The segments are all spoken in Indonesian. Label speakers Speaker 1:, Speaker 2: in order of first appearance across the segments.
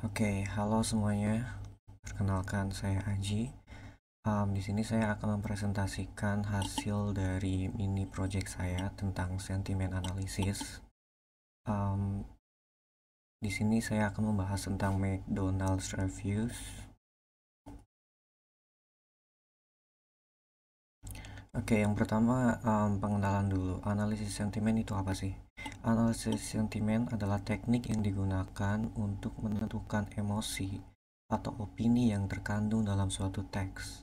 Speaker 1: Oke, halo semuanya. Perkenalkan saya Aji. Di sini saya akan mempresentasikan hasil dari mini project saya tentang sentimen analisis. Um, di sini saya akan membahas tentang McDonald's reviews. Oke, yang pertama pengenalan dulu. Analisis sentimen itu apa sih? Analisis sentimen adalah teknik yang digunakan untuk menentukan emosi atau opini yang terkandung dalam suatu teks.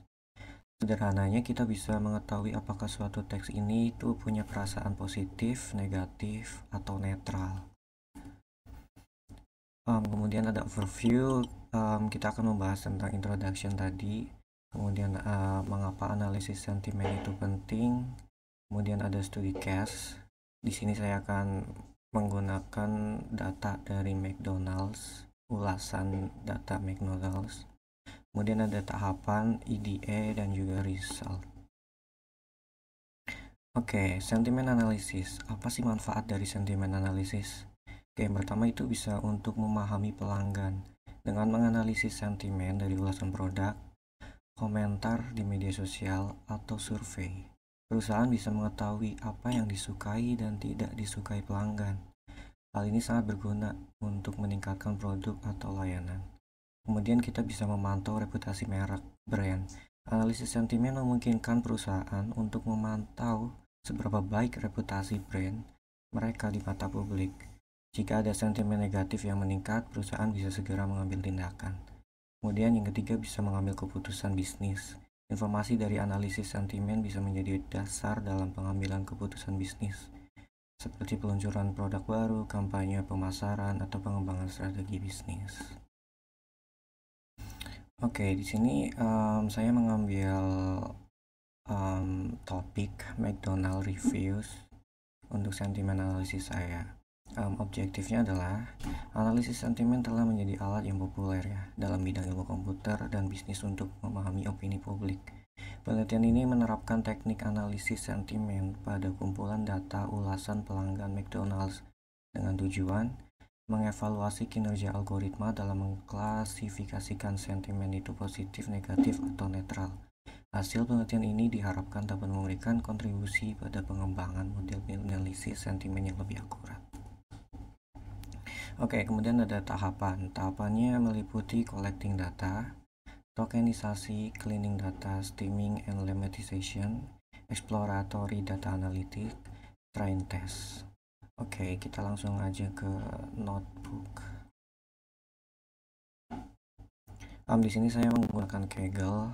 Speaker 1: Sederhananya kita bisa mengetahui apakah suatu teks ini itu punya perasaan positif, negatif, atau netral. Kemudian ada overview, kita akan membahas tentang introduction tadi. Kemudian mengapa analisis sentimen itu penting. Kemudian ada studi case. Di sini saya akan menggunakan data dari McDonald's, ulasan data McDonald's. Kemudian ada tahapan EDA dan juga result. Oke, sentimen analisis. Apa sih manfaat dari sentimen analisis? Oke, yang pertama itu bisa untuk memahami pelanggan. Dengan menganalisis sentimen dari ulasan produk, komentar di media sosial, atau survei, perusahaan bisa mengetahui apa yang disukai dan tidak disukai pelanggan. Hal ini sangat berguna untuk meningkatkan produk atau layanan. Kemudian kita bisa memantau reputasi merek, brand. Analisis sentimen memungkinkan perusahaan untuk memantau seberapa baik reputasi brand mereka di mata publik. Jika ada sentimen negatif yang meningkat, perusahaan bisa segera mengambil tindakan. Kemudian yang ketiga bisa mengambil keputusan bisnis. Informasi dari analisis sentimen bisa menjadi dasar dalam pengambilan keputusan bisnis, seperti peluncuran produk baru, kampanye pemasaran, atau pengembangan strategi bisnis. Oke, di sini saya mengambil topik McDonald reviews untuk sentimen analisis saya. Objektifnya adalah analisis sentimen telah menjadi alat yang populer ya dalam bidang ilmu komputer dan bisnis untuk memahami opini publik. Penelitian ini menerapkan teknik analisis sentimen pada kumpulan data ulasan pelanggan McDonald's dengan tujuan mengevaluasi kinerja algoritma dalam mengklasifikasikan sentimen itu positif, negatif, atau netral. Hasil penelitian ini diharapkan dapat memberikan kontribusi pada pengembangan model analisis sentimen yang lebih akurat. Oke, kemudian ada tahapan. Tahapannya meliputi collecting data, tokenisasi, cleaning data, steaming and lemmatization, exploratory data analytic, train test. Oke, kita langsung aja ke notebook. Di sini saya menggunakan Kaggle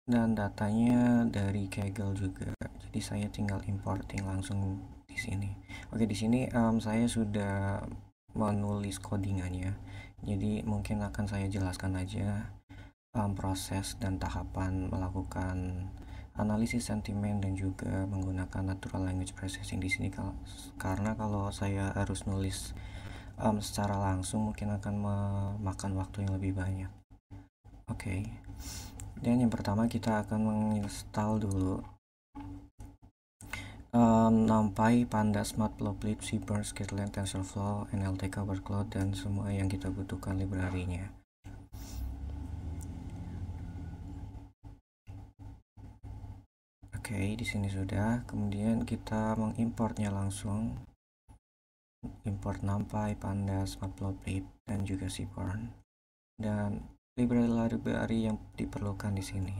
Speaker 1: dan datanya dari Kaggle juga. Jadi saya tinggal importing langsung di sini. Oke, di sini saya sudah menulis codingannya. Jadi mungkin akan saya jelaskan aja proses dan tahapan melakukan analisis sentimen dan juga menggunakan natural language processing di sini karena kalau saya harus nulis secara langsung mungkin akan memakan waktu yang lebih banyak. Oke. Dan yang pertama kita akan menginstal dulu NumPy, Pandas, Matplotlib, Seaborn, Scikit-learn, TensorFlow, NLTK, Workload, dan semua yang kita butuhkan library-nya. Oke, di sini sudah. Kemudian kita mengimportnya langsung. Import NumPy, Pandas, Matplotlib, dan juga Seaborn. Dan library yang diperlukan di sini.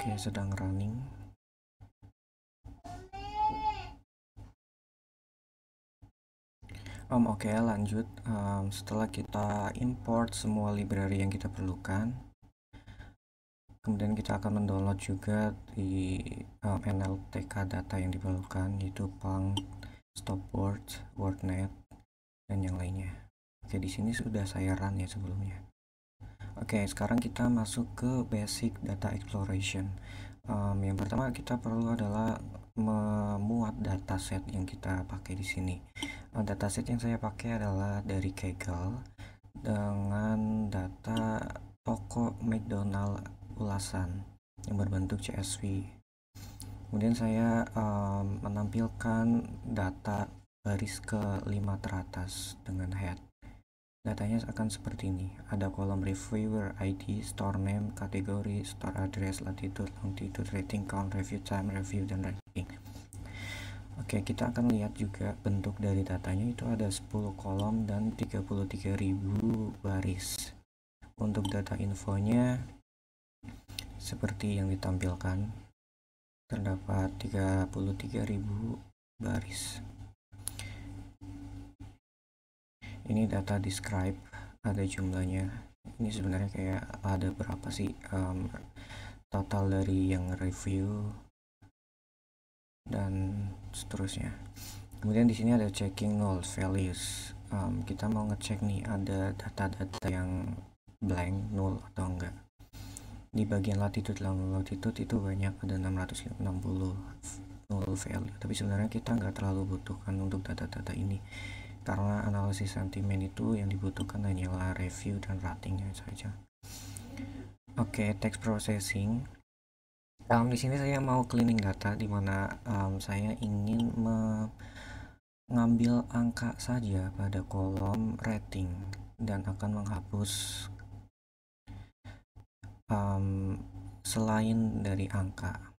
Speaker 1: Oke, sedang running. Oke, lanjut. Setelah kita import semua library yang kita perlukan, kemudian kita akan mendownload juga di NLTK data yang diperlukan, yaitu Punkt, Stopboard, WordNet, dan yang lainnya. Oke, di sini sudah saya run ya sebelumnya. Oke, sekarang kita masuk ke basic data exploration. Yang pertama kita perlu adalah memuat dataset yang kita pakai di sini. Dataset yang saya pakai adalah dari Kaggle dengan data toko McDonald ulasan yang berbentuk CSV. Kemudian saya menampilkan data baris ke-5 teratas dengan head. Datanya akan seperti ini. Ada kolom reviewer ID, store name, kategori, store address, latitude, longitude, rating count, review time, review, dan ranking. Oke, kita akan lihat juga bentuk dari datanya itu ada 10 kolom dan 33.000 baris. Untuk data infonya seperti yang ditampilkan, terdapat 33.000 baris. Ini data describe, ada jumlahnya. Ini sebenarnya kayak ada berapa sih total dari yang review dan seterusnya. Kemudian di sini ada checking null values. Kita mau ngecek nih ada data-data yang blank, null atau enggak. Di bagian latitude longitude itu banyak, ada 660 null value. Tapi sebenarnya kita nggak terlalu butuhkan untuk data-data ini, karena analisis sentimen itu yang dibutuhkan hanyalah review dan ratingnya saja. Oke, text processing. Di sini saya mau cleaning data, di mana saya ingin mengambil angka saja pada kolom rating dan akan menghapus selain dari angka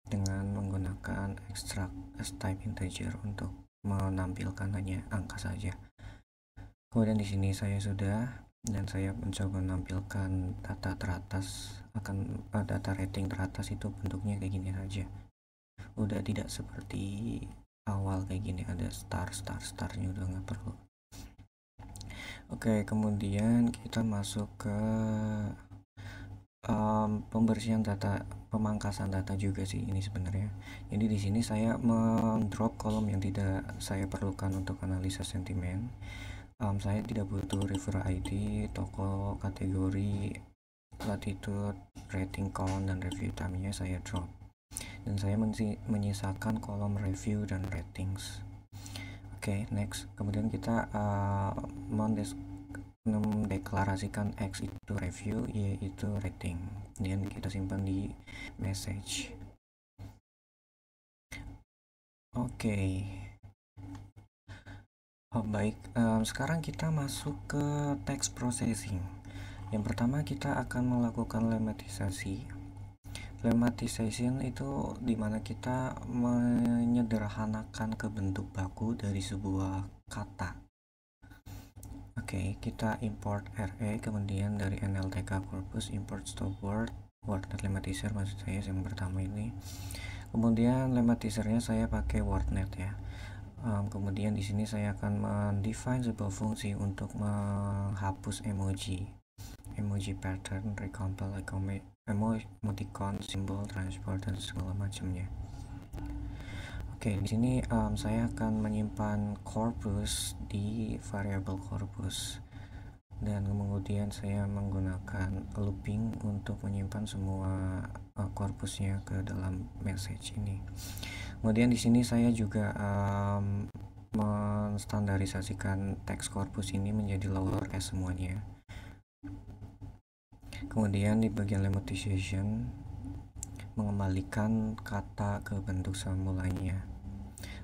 Speaker 1: dengan menggunakan extract as type integer untuk menampilkan hanya angka saja. Kemudian di sini saya sudah, dan saya mencoba menampilkan data teratas, data rating teratas itu bentuknya kayak gini saja. Udah tidak seperti awal kayak gini, ada starnya udah nggak perlu. Oke, kemudian kita masuk ke pembersihan data, pemangkasan data juga sih ini sebenarnya. Jadi di sini saya mendrop kolom yang tidak saya perlukan untuk analisa sentimen. Saya tidak butuh reviewer ID, toko, kategori, latitude, rating count, dan review time-nya saya drop. Dan saya menyisakan kolom review dan ratings. Oke, next. Kemudian kita mendeklarasikan X itu review, Y itu rating, dan kita simpan di message. Oke. Baik, sekarang kita masuk ke text processing. Yang pertama kita akan melakukan lemmatisasi. Lemmatization itu dimana kita menyederhanakan ke bentuk baku dari sebuah kata. Oke, kita import RE, kemudian dari NLTK corpus import stop word wordnet lemmatizer, maksud saya yang pertama ini. Kemudian lemmatizernya saya pakai wordnet ya. Kemudian di sini saya akan mendefine sebuah fungsi untuk menghapus emoji pattern, recompile, emoticon, simbol, transport, dan segala macamnya. Oke, di sini saya akan menyimpan corpus di variabel corpus, dan kemudian saya menggunakan looping untuk menyimpan semua corpusnya ke dalam message ini. Kemudian di sini saya juga menstandarisasikan teks corpus ini menjadi lowercase semuanya. Kemudian di bagian lemmatization mengembalikan kata ke bentuk semulanya,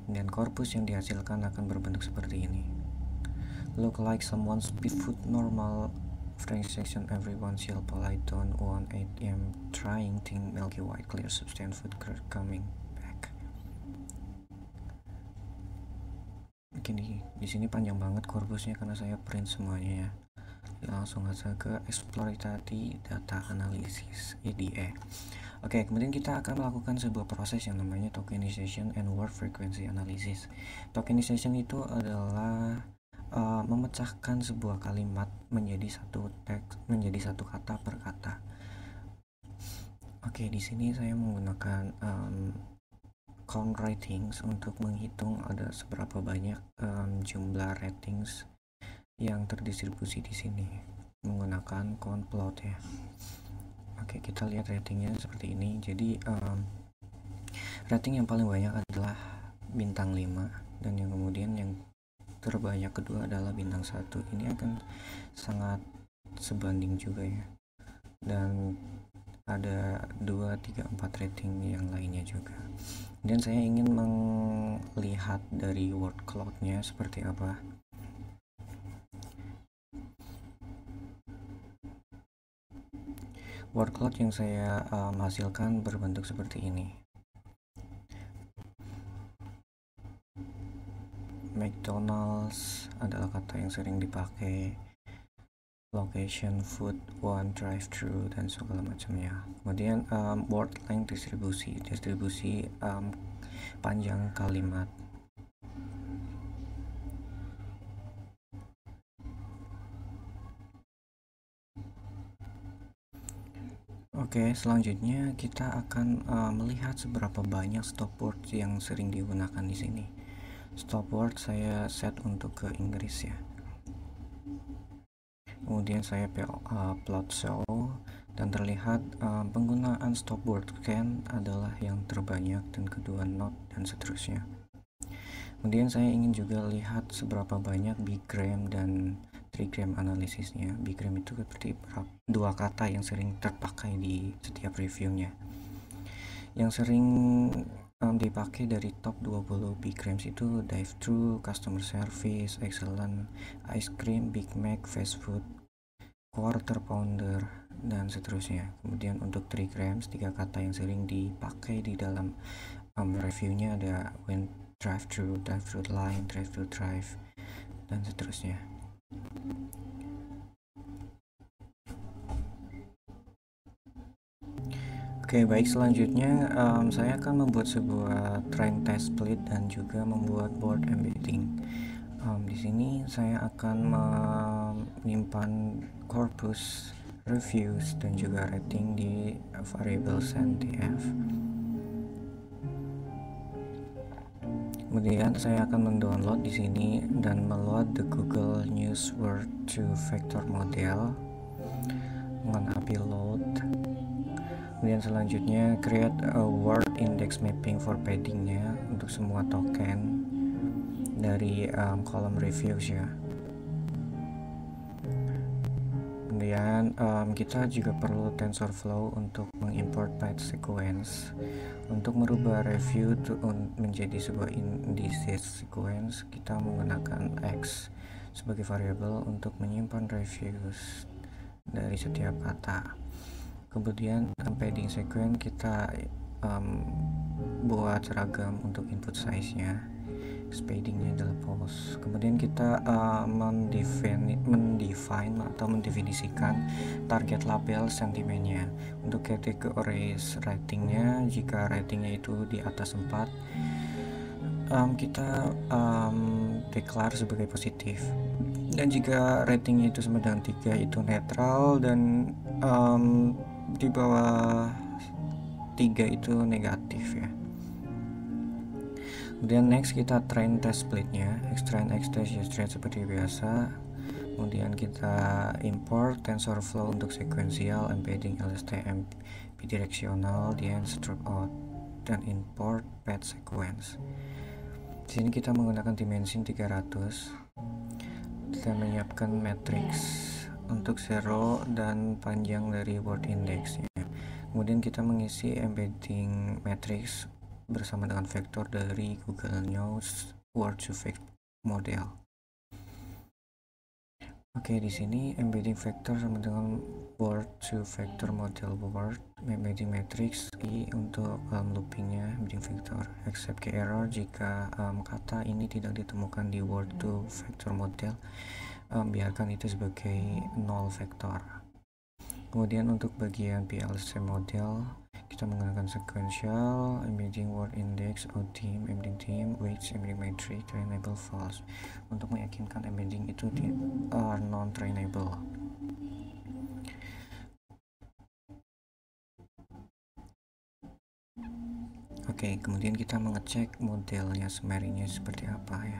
Speaker 1: dan korpus yang dihasilkan akan berbentuk seperti ini. Look like someone's foot normal French section, everyone shall polite tone 1 AM trying thing milky white clear substance food coming back. Oke, di sini panjang banget korpusnya karena saya print semuanya ya. Langsung aja ke exploratory data analysis EDA. Oke, kemudian kita akan melakukan sebuah proses yang namanya tokenization and word frequency analysis. Tokenization itu adalah memecahkan sebuah kalimat menjadi satu teks, menjadi satu kata per kata. Oke, di sini saya menggunakan count ratings untuk menghitung ada seberapa banyak jumlah ratings yang terdistribusi di sini menggunakan count plot ya. Oke, kita lihat ratingnya seperti ini. Jadi rating yang paling banyak adalah bintang 5, dan yang kemudian yang terbanyak kedua adalah bintang 1. Ini akan sangat sebanding juga ya, dan ada 2, 3, 4 rating yang lainnya juga. Dan saya ingin melihat melihat dari word cloud-nya seperti apa. Word cloud yang saya hasilkan berbentuk seperti ini. McDonald's adalah kata yang sering dipakai, location, food, one, drive-thru, dan segala macamnya. Kemudian word length distribusi panjang kalimat. Oke, selanjutnya kita akan melihat seberapa banyak stop word yang sering digunakan di sini. Stop word saya set untuk ke Inggris ya. Kemudian saya plot show dan terlihat penggunaan stop word can adalah yang terbanyak dan kedua not dan seterusnya. Kemudian saya ingin juga lihat seberapa banyak bigram dan trigram analisisnya. Bigram itu seperti dua kata yang sering terpakai di setiap reviewnya. Yang sering dipakai dari top 20 bigrams itu drive-thru, customer service, excellent, ice cream, Big Mac, fast food, quarter pounder, dan seterusnya. Kemudian untuk trigrams, 3 kata yang sering dipakai di dalam reviewnya ada when drive-thru, drive-thru line, drive-thru drive, dan seterusnya. Oke, baik, selanjutnya saya akan membuat sebuah train test split dan juga membuat board embedding. Di sini saya akan menyimpan corpus reviews dan juga rating di variable CTF. Kemudian saya akan mendownload di sini dan meload the Google News Word to Vector model dengan API load. Kemudian selanjutnya create a word index mapping for paddingnya untuk semua token dari kolom reviews ya. Kemudian kita juga perlu TensorFlow untuk mengimport page sequence. Untuk merubah review menjadi sebuah indices sequence, kita menggunakan X sebagai variabel untuk menyimpan reviews dari setiap kata. Kemudian padding sequence kita buat seragam untuk input size-nya, paddingnya adalah pos. Kemudian kita mendefine atau mendefinisikan target label sentimennya. Untuk kategori ratingnya, jika ratingnya itu di atas 4, kita declare sebagai positif, dan jika ratingnya itu sama dengan 3 itu netral, dan di bawah 3 itu negatif ya. Kemudian next kita train test splitnya, xtrain, xtrace, ytrace seperti biasa. Kemudian kita import TensorFlow untuk sequential, embedding, LSTM, bidirectional, then strip out, dan import pad sequence. Di sini kita menggunakan dimensi 300 dan menyiapkan matrix untuk zero dan panjang dari word indexnya. Kemudian kita mengisi embedding matrix bersama dengan vektor dari Google News Word to Vector model. Oke, di sini embedding vektor sama dengan Word to Vector model word, embedding matrix I untuk loopingnya embedding vektor, except ke error jika kata ini tidak ditemukan di Word to Vector model, biarkan itu sebagai null vektor. Kemudian untuk bagian PLC model kita menggunakan sequential, embedding word index, OTeam, embedding team, weights, embedding matrix, trainable false, untuk meyakinkan embedding itu are non-trainable. Oke, kemudian kita mengecek modelnya summary-nya seperti apa ya.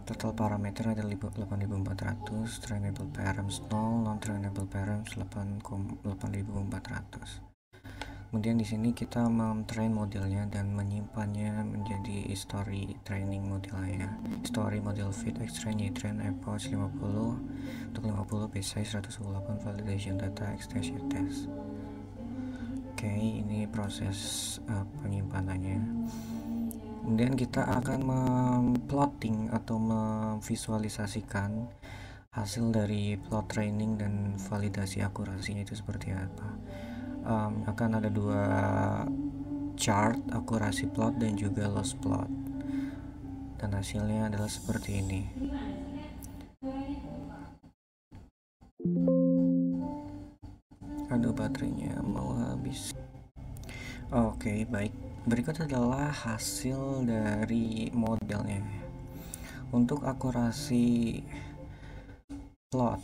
Speaker 1: Total parameter ada 8400, trainable params 0, non-trainable params 8400. Kemudian di sini kita mentrain modelnya dan menyimpannya menjadi history training modelnya. History model fit, xtrain, ytrain, approach 50, untuk 50 base size 128, validation data, xtest, ytest. Oke, ini proses penyimpanannya. Kemudian kita akan memplotting atau memvisualisasikan hasil dari plot training dan validasi akurasinya itu seperti apa. Akan ada dua chart, akurasi plot dan juga loss plot, dan hasilnya adalah seperti ini. Aduh, baterainya mau habis. Oke, baik. Berikut adalah hasil dari modelnya. Untuk akurasi plot,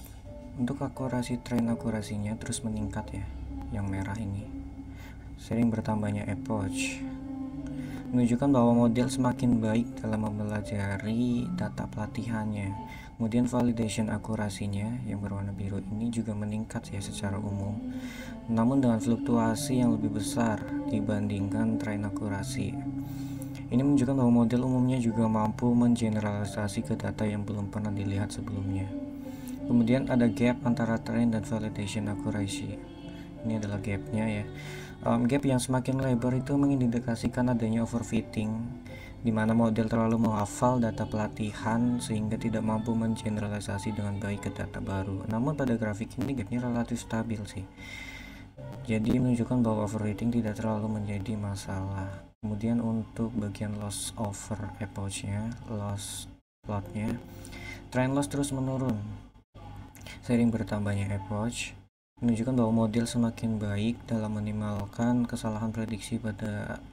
Speaker 1: untuk akurasi train akurasinya terus meningkat ya, yang merah ini. Sering bertambahnya approach menunjukkan bahwa model semakin baik dalam mempelajari data pelatihannya. Kemudian validation akurasinya yang berwarna biru ini juga meningkat ya secara umum, namun dengan fluktuasi yang lebih besar dibandingkan train akurasi. Ini menunjukkan bahwa model umumnya juga mampu mengeneralisasi ke data yang belum pernah dilihat sebelumnya. Kemudian ada gap antara train dan validation accuracy. Ini adalah gapnya ya. Gap yang semakin lebar itu mengindikasikan adanya overfitting, di mana model terlalu menghafal data pelatihan sehingga tidak mampu mengeneralisasi dengan baik ke data baru. Namun pada grafik ini gapnya relatif stabil sih. Jadi menunjukkan bahwa overfitting tidak terlalu menjadi masalah. Kemudian untuk bagian loss over approach-nya, loss plotnya, trend loss terus menurun sering bertambahnya approach, menunjukkan bahwa model semakin baik dalam meminimalkan kesalahan prediksi pada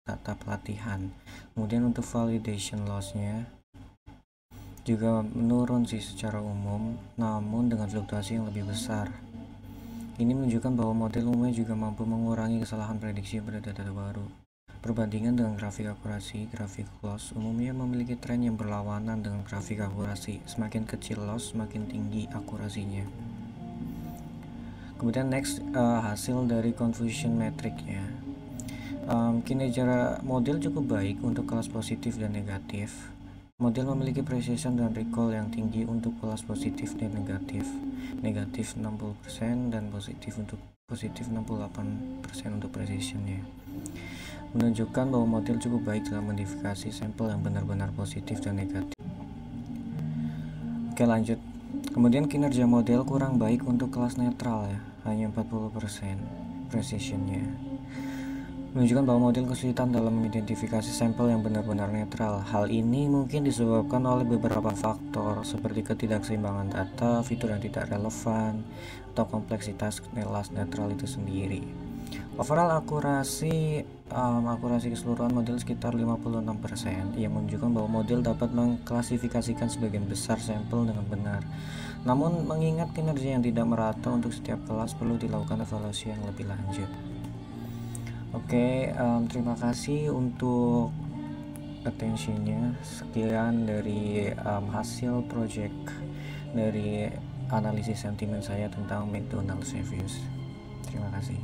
Speaker 1: data pelatihan. Kemudian untuk validation loss-nya juga menurun sih secara umum, namun dengan fluktuasi yang lebih besar. Ini menunjukkan bahwa model umumnya juga mampu mengurangi kesalahan prediksi pada data baru. Perbandingan dengan grafik akurasi, grafik loss umumnya memiliki tren yang berlawanan dengan grafik akurasi. Semakin kecil loss, semakin tinggi akurasinya. Kemudian next, hasil dari confusion metricnya. Kinerja model cukup baik untuk kelas positif dan negatif. Model memiliki precision dan recall yang tinggi untuk kelas positif dan negatif 60% dan positif 68% untuk precisionnya, menunjukkan bahwa model cukup baik dalam modifikasi sampel yang benar-benar positif dan negatif. Oke, lanjut. Kemudian kinerja model kurang baik untuk kelas netral ya, hanya 40% precisionnya, menunjukkan bahwa model kesulitan dalam mengidentifikasi sampel yang benar-benar netral. Hal ini mungkin disebabkan oleh beberapa faktor seperti ketidakseimbangan data, fitur yang tidak relevan, atau kompleksitas kelas netral itu sendiri. Overall akurasi keseluruhan model sekitar 56%, yang menunjukkan bahwa model dapat mengklasifikasikan sebagian besar sampel dengan benar. Namun mengingat kinerja yang tidak merata untuk setiap kelas, perlu dilakukan evaluasi yang lebih lanjut. Oke, terima kasih untuk attentionnya. Sekian dari hasil project dari analisis sentimen saya tentang McDonald's Reviews. Terima kasih.